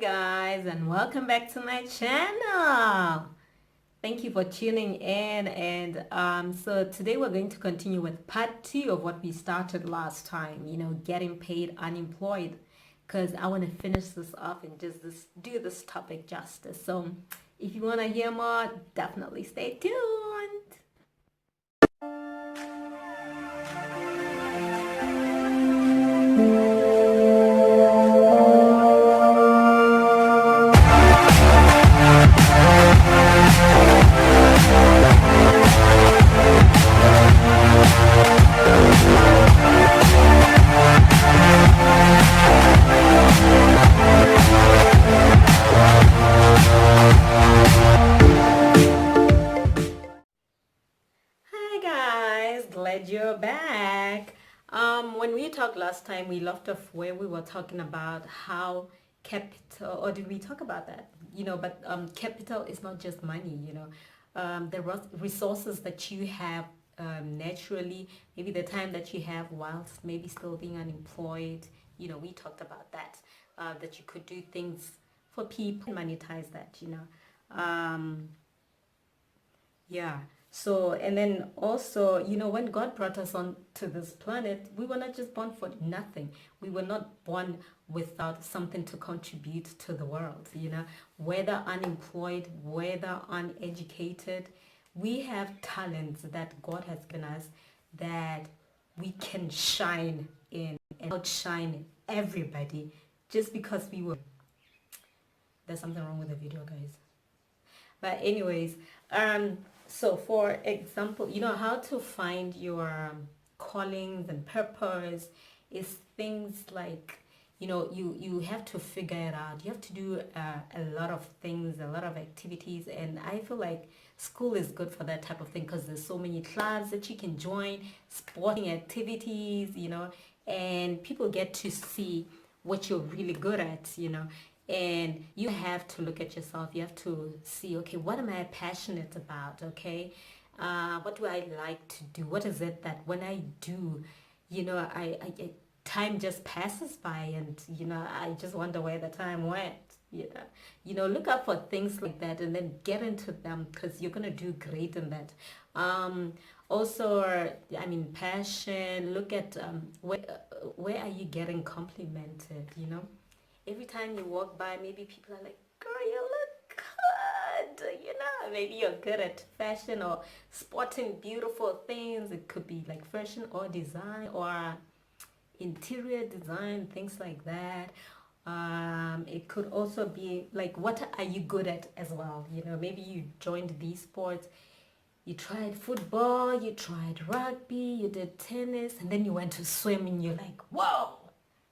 guys, and welcome back to my channel. Thank you for tuning in, and so today we're going to continue with part 2 of what we started last time, getting paid unemployed, because I want to finish this off and just do this topic justice. So if you want to hear more, definitely stay tuned. Hi guys, glad you're back. When we talked last time, we left off where we were talking about how capital, or did we talk about that? But capital is not just money. The resources that you have naturally, maybe the time that you have whilst maybe still being unemployed. We talked about that. That you could do things for people, monetize that. Um, yeah. So, and then also, when God brought us on to this planet, we were not just born for nothing. We were not born without something to contribute to the world, whether unemployed, whether uneducated. We have talents that God has given us that we can shine in and outshine everybody just because we were. There's something wrong with the video, guys. But anyways, so for example, how to find your callings and purpose is things like, you have to figure it out. You have to do a lot of things, a lot of activities, and I feel like school is good for that type of thing because there's so many clubs that you can join, sporting activities, and people get to see what you're really good at, and you have to look at yourself. You have to see, okay, what am I passionate about? Okay, what do I like to do? What is it that when I do, time just passes by, and I just wonder where the time went. Look up for things like that and then get into them because you're gonna do great in that. Also, I mean, passion. Look at where are you getting complimented? Every time you walk by, maybe people are like, girl, you look good. Maybe you're good at fashion or sporting beautiful things. It could be like fashion or design or interior design, things like that. It could also be like, what are you good at as well? Maybe you joined these sports. You tried football, you tried rugby, you did tennis, and then you went to swim and you're like, whoa,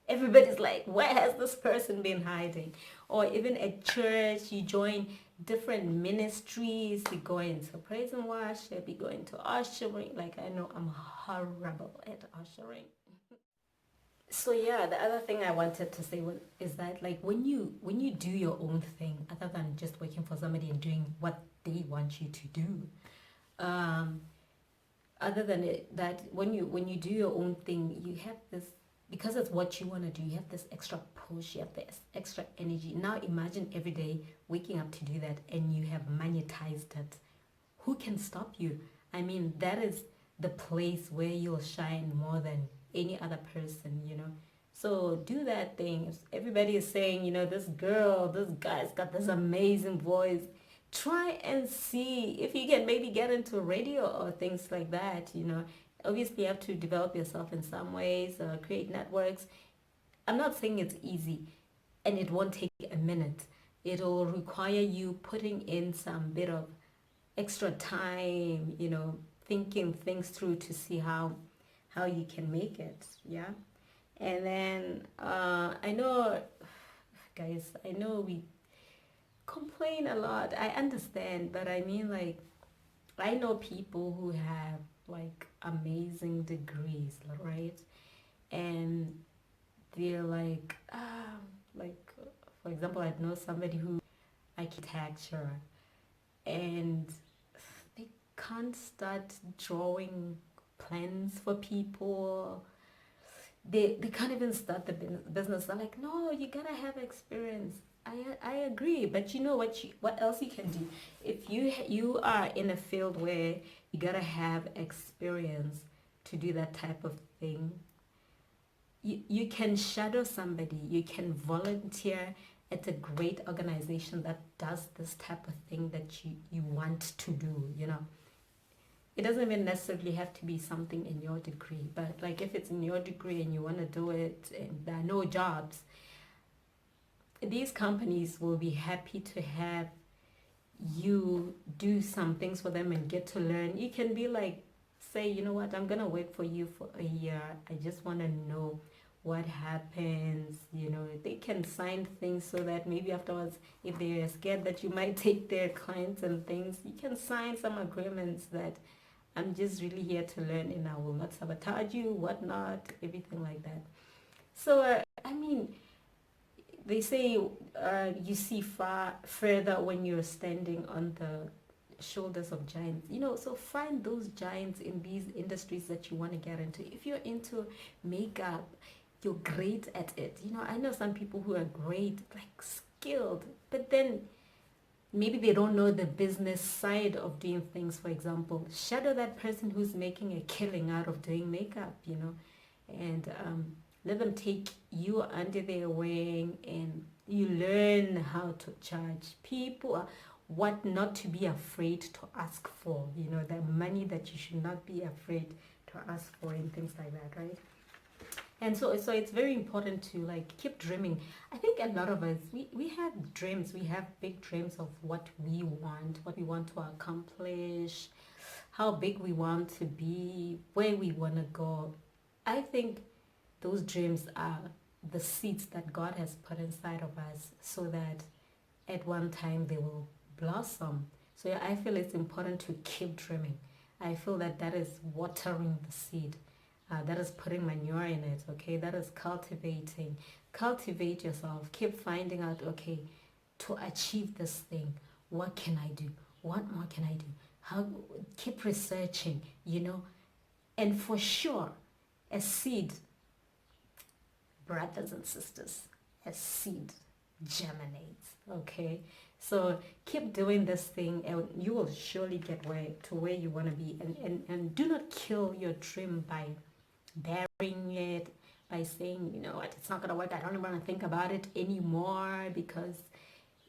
everybody's like, where has this person been hiding? Or even at church, you join different ministries. You go into praise and worship, you go into ushering. Like, I know I'm horrible at ushering. So yeah, the other thing I wanted to say is that, like, when you do your own thing, other than just working for somebody and doing what they want you to do, um, other than that, when you do your own thing, you have this, because it's what you want to do, you have this extra push, you have this extra energy. Now imagine every day waking up to do that and you have monetized it. Who can stop you? I mean, that is the place where you'll shine more than any other person. So do that thing. If everybody is saying, this girl, this guy's got this amazing voice, try and see if you can maybe get into radio or things like that. Obviously you have to develop yourself in some ways, create networks. I'm not saying it's easy, and it won't take a minute. It'll require you putting in some bit of extra time, thinking things through to see how you can make it. Yeah. And then I know, guys, I know we complain a lot. I understand, but I mean, like, I know people who have like amazing degrees, right? And they're like, for example, I know somebody who architecture, and they can't start drawing plans for people. they can't even start the business. They're like, no, you gotta have experience. I agree, but you know what else you can do? If you are in a field where you gotta have experience to do that type of thing, you can shadow somebody, you can volunteer at a great organization that does this type of thing that you want to do, you know. It doesn't even necessarily have to be something in your degree, but like if it's in your degree and you want to do it and there are no jobs, these companies will be happy to have you do some things for them and get to learn. You can be like, say, you know what, I'm gonna work for you for a year. I just want to know what happens. You know, they can sign things so that maybe afterwards, if they're scared that you might take their clients and things, you can sign some agreements that I'm just really here to learn and I will not sabotage you, whatnot, everything like that. So, I mean, they say you see far further when you're standing on the shoulders of giants, you know. So find those giants in these industries that you want to get into. If you're into makeup, you're great at it, you know. I know some people who are great, like skilled, but then maybe they don't know the business side of doing things. For example, shadow that person who's making a killing out of doing makeup, you know, and let them take you under their wing and you learn how to charge people, what not to be afraid to ask for, you know, the money that you should not be afraid to ask for and things like that, right? And so it's very important to like keep dreaming. I think a lot of us, we have dreams, we have big dreams of what we want to accomplish, how big we want to be, where we want to go. I think those dreams are the seeds that God has put inside of us so that at one time they will blossom. So yeah, I feel it's important to keep dreaming. I feel that that is watering the seed. That is putting manure in it, okay? That is cultivating. Cultivate yourself. Keep finding out, okay, to achieve this thing, what can I do? What more can I do? How? Keep researching, you know? And for sure, a seed, brothers and sisters, a seed germinates, okay? So keep doing this thing and you will surely get where you want to be. And do not kill your dream by burying it, by saying, you know what, it's not going to work. I don't even want to think about it anymore because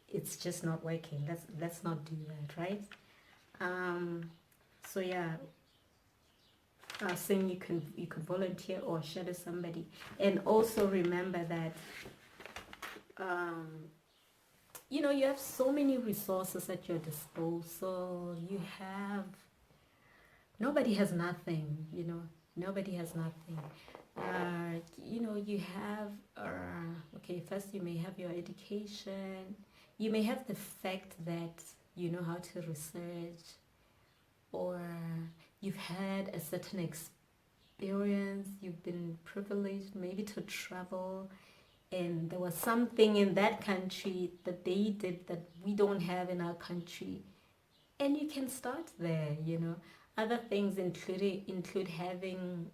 it's just not working. Let's not do that, right? Um, so yeah, saying you could volunteer or shadow somebody, and also remember that um, you know, you have so many resources at your disposal. You have nobody has nothing, you know. Nobody has nothing. You know, you have okay, first you may have your education, you may have the fact that you know how to research, or you've had a certain experience, you've been privileged maybe to travel, and there was something in that country that they did that we don't have in our country, and you can start there, you know. Other things include having,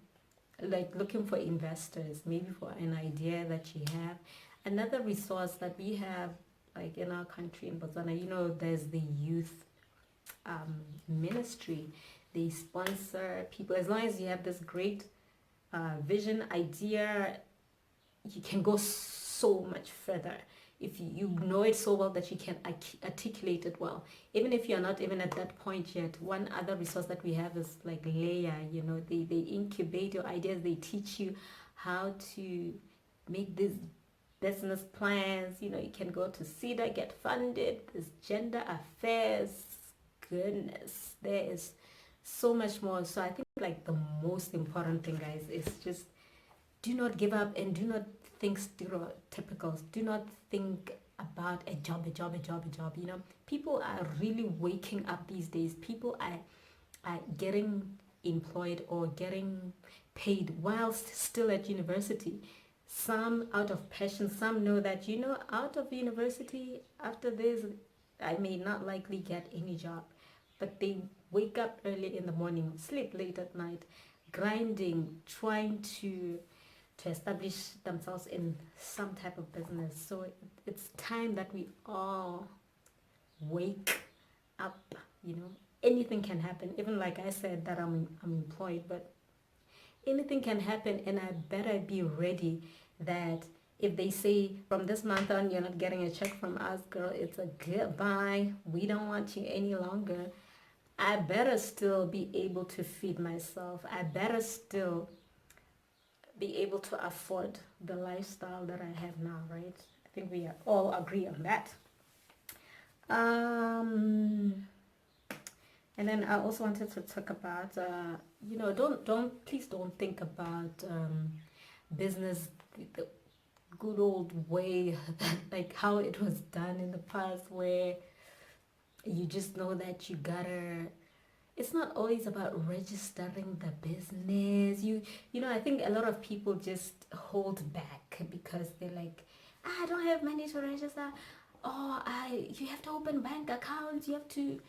like, looking for investors, maybe for an idea that you have. Another resource that we have, like in our country in Botswana, you know, there's the youth ministry. They sponsor people. As long as you have this great vision, idea, you can go so much further if you know it so well that you can articulate it well. Even if you're not even at that point yet, one other resource that we have is like Layer. You know, they incubate your ideas. They teach you how to make these business plans. You know, you can go to CEDA, get funded. There's gender affairs. Goodness, there is so much more. So I think like the most important thing, guys, is just do not give up and do not think stereotypical. Do not think about a job. You know, people are really waking up these days. People are getting employed or getting paid whilst still at university. Some out of passion, some know that, you know, out of university, after this, I may not likely get any job. But they wake up early in the morning, sleep late at night, grinding, trying to to establish themselves in some type of business. So it's time that we all wake up. Anything can happen. Even like I said that I'm employed, but anything can happen, and I better be ready that if they say from this month on you're not getting a check from us, girl, it's a goodbye. We don't want you any longer. I better still be able to feed myself. I better still be able to afford the lifestyle that I have now, right? I think we all agree on that. And then I also wanted to talk about, please don't think about business the good old way, like how it was done in the past, where you just know that you gotta. It's not always about registering the business. I think a lot of people just hold back because they're like, I don't have money to register. Oh, you have to open bank accounts. You have to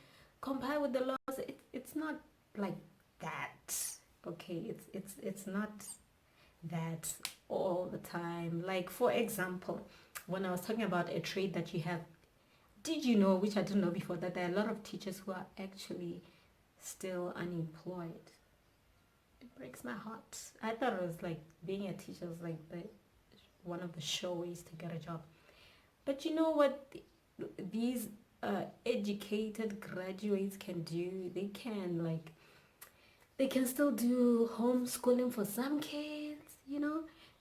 comply with the laws. It's not like that. Okay, it's not that all the time. Like, for example, when I was talking about a trade that you have, did you know, which I didn't know before, that there are a lot of teachers who are actually still unemployed? It breaks my heart. I thought it was like being a teacher was like one of the sure ways to get a job. But you know what these educated graduates can do? They can still do homeschooling for some kids.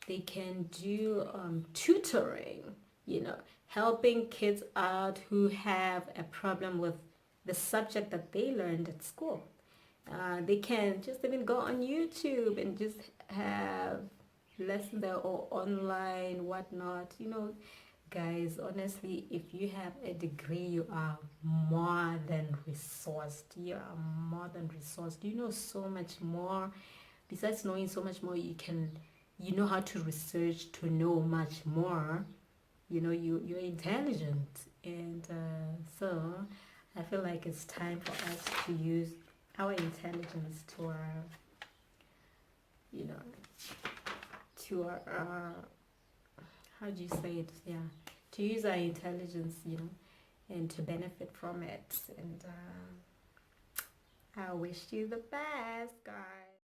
They can do tutoring, helping kids out who have a problem with the subject that they learned at school. They can just even go on YouTube and just have lessons there or online, whatnot. Guys, honestly, if you have a degree, you are more than resourced. You are more than resourced. You know so much more. Besides knowing so much more, you know how to research to know much more. You're intelligent, and so I feel like it's time for us to use our intelligence to our, to our how do you say it? Yeah, to use our intelligence, and to benefit from it. And I wish you the best, guys.